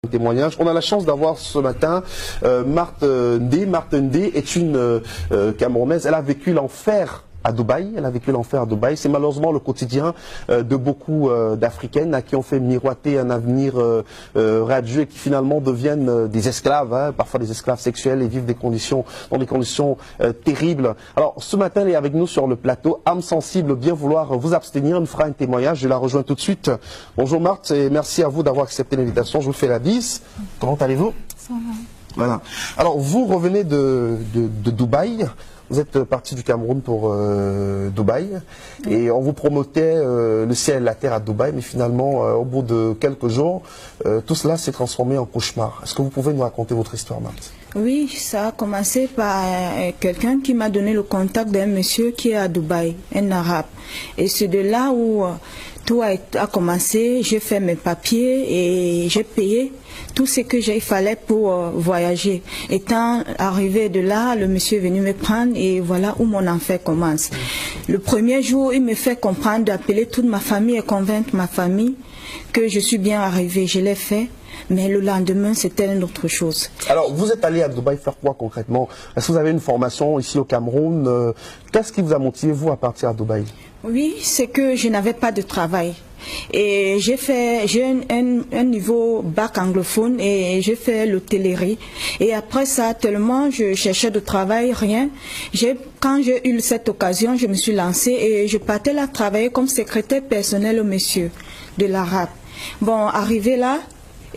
Témoignage. On a la chance d'avoir ce matin Marthe Ndé. Marthe Ndé est une Camerounaise. Elle a vécu l'enfer à Dubaï. Elle a vécu l'enfer à Dubaï. C'est malheureusement le quotidien de beaucoup d'Africaines à qui on fait miroiter un avenir radieux et qui finalement deviennent des esclaves, hein, parfois des esclaves sexuels et vivent dans des conditions terribles. Alors ce matin, elle est avec nous sur le plateau. Âme sensible, bien vouloir vous abstenir. Elle nous fera un témoignage. Je la rejoins tout de suite. Bonjour Marthe et merci à vous d'avoir accepté l'invitation. Je vous fais la bise. Comment allez-vous? Ça va. Voilà. Alors vous revenez de Dubaï. Vous êtes parti du Cameroun pour Dubaï et on vous promettait le ciel et la terre à Dubaï, mais finalement, au bout de quelques jours, tout cela s'est transformé en cauchemar. Est-ce que vous pouvez nous raconter votre histoire, Marthe? Oui, ça a commencé par quelqu'un qui m'a donné le contact d'un monsieur qui est à Dubaï, un arabe. Et c'est de là où tout a commencé. J'ai fait mes papiers et j'ai payé tout ce que il fallait pour voyager. Étant arrivé de là, le monsieur est venu me prendre et voilà où mon enfer commence. Le premier jour, il me fait comprendre d'appeler toute ma famille et convaincre ma famille que je suis bien arrivée. Je l'ai fait. Mais le lendemain, c'était une autre chose. Alors, vous êtes allé à Dubaï faire quoi concrètement? Est-ce que vous avez une formation ici au Cameroun? Qu'est-ce qui vous a motivé, vous, à partir à Dubaï? Oui, c'est que je n'avais pas de travail. Et j'ai un niveau bac anglophone et j'ai fait l'hôtellerie. Et après ça, tellement je cherchais de travail, rien. Quand j'ai eu cette occasion, je me suis lancée et je partais là travailler comme secrétaire personnel au monsieur de l'arabe. Bon, arrivé là,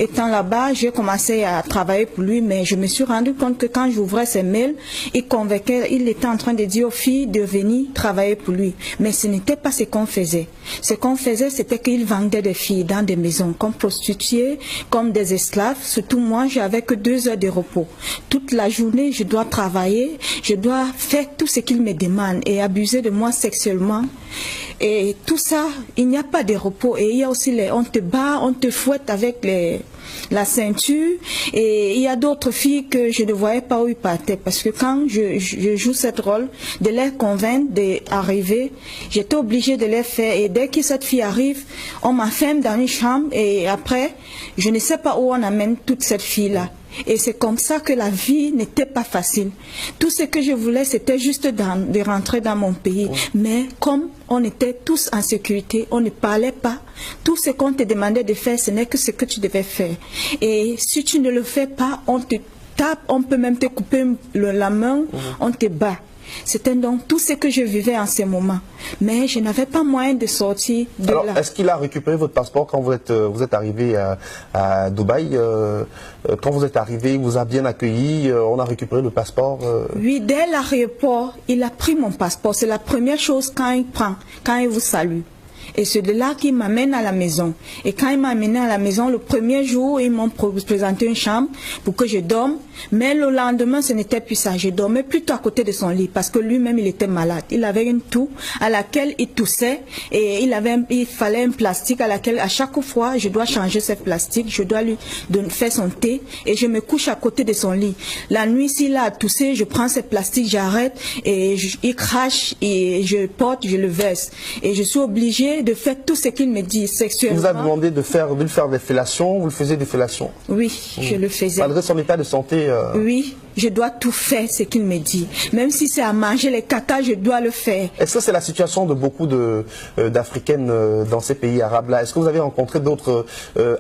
étant là-bas, j'ai commencé à travailler pour lui, mais je me suis rendu compte que quand j'ouvrais ses mails, il était en train de dire aux filles de venir travailler pour lui. Mais ce n'était pas ce qu'on faisait. Ce qu'on faisait, c'était qu'il vendait des filles dans des maisons, comme prostituées, comme des esclaves. Surtout moi, j'avais que 2 heures de repos. Toute la journée, je dois travailler, je dois faire tout ce qu'il me demande et abuser de moi sexuellement. Et tout ça, il n'y a pas de repos. Et il y a aussi on te bat, on te fouette avec la ceinture. Et il y a d'autres filles que je ne voyais pas où ils partaient. Parce que quand je joue cette rôle, de les convaincre d'arriver, j'étais obligée de les faire. Et dès que cette fille arrive, on m'enferme dans une chambre. Et après, je ne sais pas où on amène toute cette fille-là. Et c'est comme ça que la vie n'était pas facile. Tout ce que je voulais, c'était juste de rentrer dans mon pays. Mais comme on était tous en sécurité, on ne parlait pas. Tout ce qu'on te demandait de faire, ce n'est que ce que tu devais faire. Et si tu ne le fais pas, on te tape, on peut même te couper la main, on te bat. C'était donc tout ce que je vivais en ce moment. Mais je n'avais pas moyen de sortir de là. Est-ce qu'il a récupéré votre passeport quand vous êtes arrivé à Dubaï? Quand vous êtes arrivé, il vous a bien accueilli, on a récupéré le passeport? Oui, dès l'aéroport, il a pris mon passeport. C'est la première chose quand il prend, quand il vous salue. Et c'est de là qu'il m'amène à la maison. Et quand il m'a amené à la maison, le premier jour, ils m'ont présenté une chambre pour que je dorme. Mais le lendemain, ce n'était plus ça. Je dormais plutôt à côté de son lit parce que lui-même, il était malade. Il avait une toux à laquelle il toussait et il fallait un plastique à laquelle, à chaque fois, je dois changer ce plastique. Je dois lui faire son thé et je me couche à côté de son lit. La nuit, s'il a toussé, je prends ce plastique, j'arrête et il crache et je porte, je le verse. Et je suis obligée de faire tout ce qu'il me dit sexuellement. Il vous a demandé de lui faire des fellations, vous le faisiez des fellations? Oui, je le faisais. Malgré son état de santé? Oui, je dois tout faire ce qu'il me dit. Même si c'est à manger les caca, je dois le faire. Est-ce que c'est la situation de beaucoup d'Africaines dans ces pays arabes-là? Est-ce que vous avez rencontré d'autres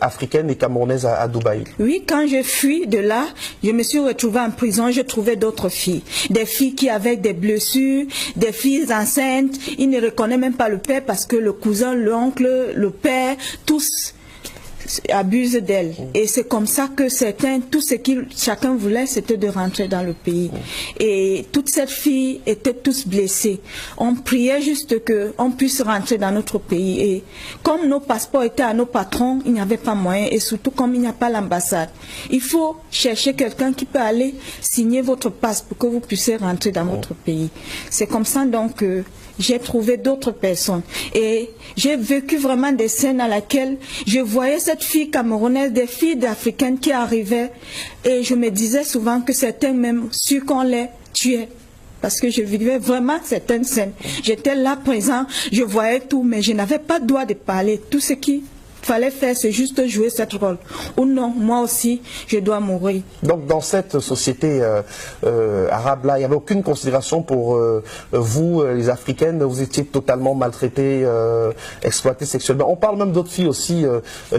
Africaines et Camerounaises à Dubaï? Oui, quand je fuis de là, je me suis retrouvée en prison, je trouvais d'autres filles. Des filles qui avaient des blessures, des filles enceintes. Ils ne reconnaissent même pas le père parce que le cousin, l'oncle, le père, tous abusent d'elle. Et c'est comme ça que tout ce que chacun voulait, c'était de rentrer dans le pays. Et toutes ces filles étaient tous blessées. On priait juste qu'on puisse rentrer dans notre pays. Et comme nos passeports étaient à nos patrons, il n'y avait pas moyen. Et surtout comme il n'y a pas l'ambassade. Il faut chercher quelqu'un qui peut aller signer votre passe pour que vous puissiez rentrer dans votre pays. C'est comme ça donc que j'ai trouvé d'autres personnes. Et j'ai vécu vraiment des scènes à laquelle je voyais cette fille camerounaise, des filles africaines qui arrivaient. Et je me disais souvent que certains même su qu'on les tuait. Parce que je vivais vraiment certaines scènes. J'étais là présent, je voyais tout, mais je n'avais pas le droit de parler. Tout ce qui fallait faire, c'est juste jouer cette rôle. Ou non, moi aussi, je dois mourir. Donc dans cette société arabe-là, il n'y avait aucune considération pour vous, les Africaines, vous étiez totalement maltraitées, exploitées sexuellement. On parle même d'autres filles aussi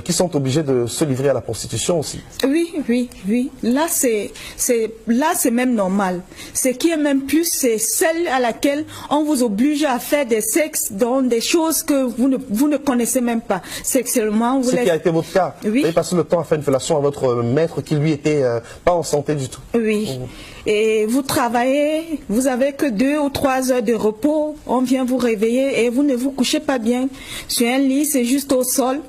qui sont obligées de se livrer à la prostitution aussi. Oui, oui, oui. Là, c'est même normal. Ce qui est même plus, c'est celle à laquelle on vous oblige à faire des sexes dans des choses que vous ne connaissez même pas. Sexuellement, vous Ce qui a été votre cas. Oui. Vous avez passé le temps à faire une fellation à votre maître qui lui était pas en santé du tout. Oui. Et vous travaillez, vous avez que 2 ou 3 heures de repos, on vient vous réveiller et vous ne vous couchez pas bien sur un lit, c'est juste au sol.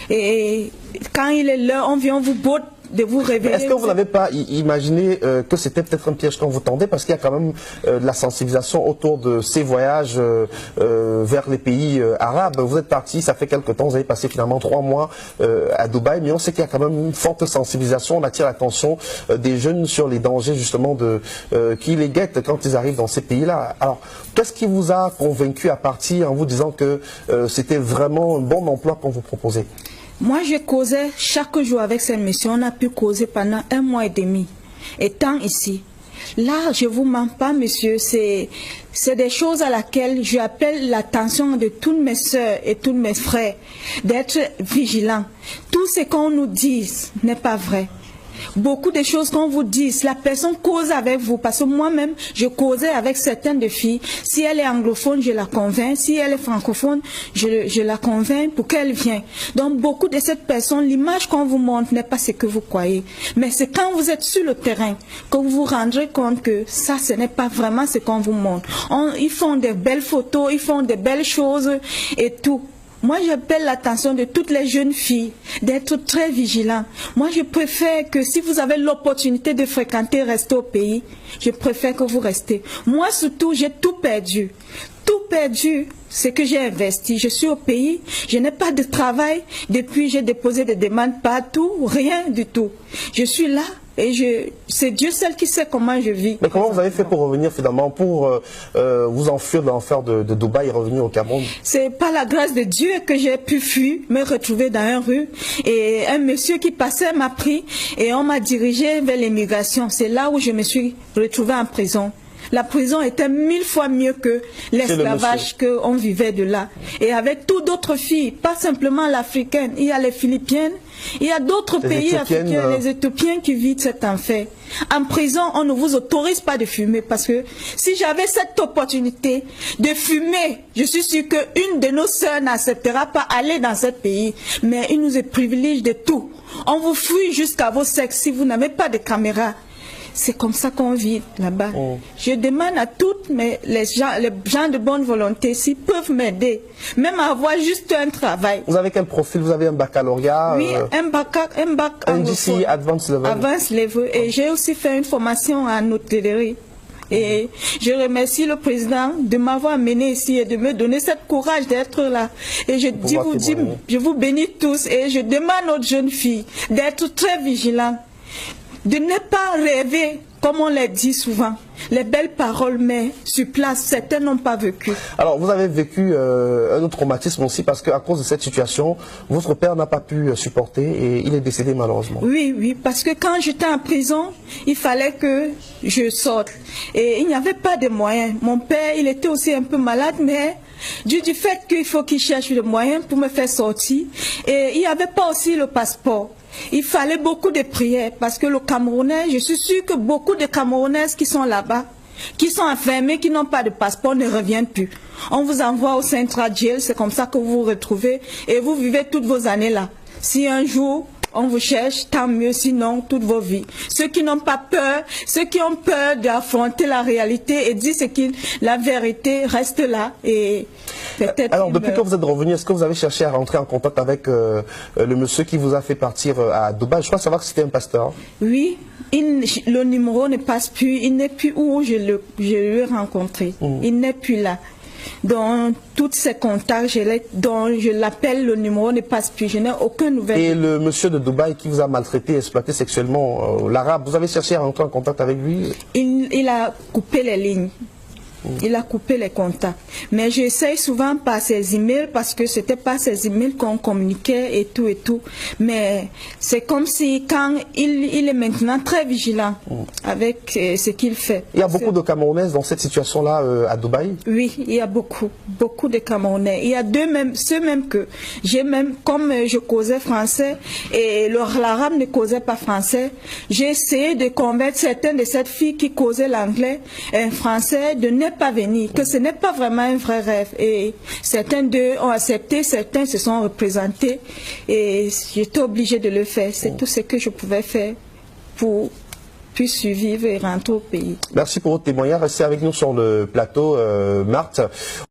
Et quand il est l'heure, on vient vous botte de vous réveiller. Est-ce que vous n'avez pas imaginé que c'était peut-être un piège quand vous tendez, parce qu'il y a quand même de la sensibilisation autour de ces voyages vers les pays arabes. Vous êtes parti, ça fait quelques temps, vous avez passé finalement 3 mois à Dubaï, mais on sait qu'il y a quand même une forte sensibilisation, on attire l'attention des jeunes sur les dangers justement qui les guettent quand ils arrivent dans ces pays-là. Alors, qu'est-ce qui vous a convaincu à partir en vous disant que c'était vraiment un bon emploi qu'on vous proposait? Moi, je causais chaque jour avec cette mission. On a pu causer pendant 1 mois et demi. Étant ici, là, je ne vous mens pas, monsieur, c'est des choses à laquelle j'appelle l'attention de toutes mes soeurs et tous mes frères, d'être vigilants. Tout ce qu'on nous dit n'est pas vrai. Beaucoup de choses qu'on vous dit, la personne cause avec vous, parce que moi-même, je causais avec certaines de filles. Si elle est anglophone, je la convainc. Si elle est francophone, je la convainc pour qu'elle vienne. Donc, beaucoup de cette personne, l'image qu'on vous montre n'est pas ce que vous croyez. Mais c'est quand vous êtes sur le terrain que vous vous rendrez compte que ça, ce n'est pas vraiment ce qu'on vous montre. Ils font des belles photos, ils font des belles choses et tout. Moi, j'appelle l'attention de toutes les jeunes filles d'être très vigilants. Moi, je préfère que si vous avez l'opportunité de fréquenter, rester au pays, je préfère que vous restez. Moi, surtout, j'ai tout perdu. Tout perdu, c'est que j'ai investi. Je suis au pays, je n'ai pas de travail. Depuis, j'ai déposé des demandes partout, rien du tout. Je suis là. Et c'est Dieu seul qui sait comment je vis. Mais comment vous avez fait pour revenir finalement, pour vous enfuir de l'enfer de Dubaï et revenir au Cameroun? C'est par la grâce de Dieu que j'ai pu fuir, me retrouver dans une rue. Et un monsieur qui passait m'a pris et on m'a dirigé vers l'immigration. C'est là où je me suis retrouvée en prison. La prison était 1000 fois mieux que l'esclavage qu'on vivait de là. Et avec toutes d'autres filles, pas simplement l'africaine, il y a les Philippiennes, il y a d'autres pays africains, les Éthiopiens qui vivent cet enfer. En prison, on ne vous autorise pas de fumer parce que si j'avais cette opportunité de fumer, je suis sûre qu'une de nos sœurs n'acceptera pas aller dans ce pays. Mais il nous privilège de tout. On vous fouille jusqu'à vos sexes si vous n'avez pas de caméra. C'est comme ça qu'on vit là-bas. Je demande à toutes les gens de bonne volonté s'ils peuvent m'aider, même à avoir juste un travail. Vous avez quel profil? Vous avez un baccalauréat? Oui, un bac NDC Advanced Level. Advanced Level. Et j'ai aussi fait une formation en hôtellerie. Et je remercie le président de m'avoir amené ici et de me donner ce courage d'être là. Et je vous bénis tous et je demande aux jeunes filles d'être très vigilantes. De ne pas rêver, comme on l'a dit souvent, les belles paroles, mais sur place, certains n'ont pas vécu. Alors, vous avez vécu un autre traumatisme aussi, parce qu'à cause de cette situation, votre père n'a pas pu supporter et il est décédé malheureusement. Oui, oui, parce que quand j'étais en prison, il fallait que je sorte. Et il n'y avait pas de moyens. Mon père, il était aussi un peu malade, mais du fait qu'il faut qu'il cherche des moyens pour me faire sortir. Et il n'y avait pas aussi le passeport. Il fallait beaucoup de prières parce que le Camerounais, je suis sûre que beaucoup de Camerounaises qui sont là-bas, qui sont enfermées, qui n'ont pas de passeport, ne reviennent plus. On vous envoie au Central Jail, c'est comme ça que vous vous retrouvez et vous vivez toutes vos années là. Si un jour on vous cherche, tant mieux, sinon toute vos vies. Ceux qui n'ont pas peur, ceux qui ont peur d'affronter la réalité et dire la vérité reste là et peut-être. Alors depuis que vous êtes revenu, est-ce que vous avez cherché à rentrer en contact avec le monsieur qui vous a fait partir à Dubaï? Je crois savoir que c'était un pasteur. Oui, le numéro ne passe plus, il n'est plus où je l'ai rencontré. Il n'est plus là. Dans tous ces contacts, dont je l'appelle, le numéro ne passe plus, je n'ai aucune nouvelle. Et le monsieur de Dubaï qui vous a maltraité, exploité sexuellement, l'arabe, vous avez cherché à rentrer en contact avec lui? Il a coupé les lignes. Il a coupé les contacts. Mais j'essaye souvent par ses emails parce que c'était pas ses emails qu'on communiquait et tout et tout. Mais c'est comme si quand il est maintenant très vigilant avec ce qu'il fait. Il y a beaucoup de Camerounaises dans cette situation-là à Dubaï? Oui, il y a beaucoup de Camerounais. Il y a ceux même que j'ai même, comme je causais français et l'arabe ne causait pas français, j'ai essayé de convaincre certaines de ces filles qui causaient l'anglais et un français de ne pas venir, que ce n'est pas vraiment un vrai rêve. Et certains d'eux ont accepté, certains se sont représentés et j'étais obligée de le faire. C'est tout ce que je pouvais faire pour puis survivre et rentrer au pays. Merci pour votre témoignage. Restez avec nous sur le plateau, Marthe.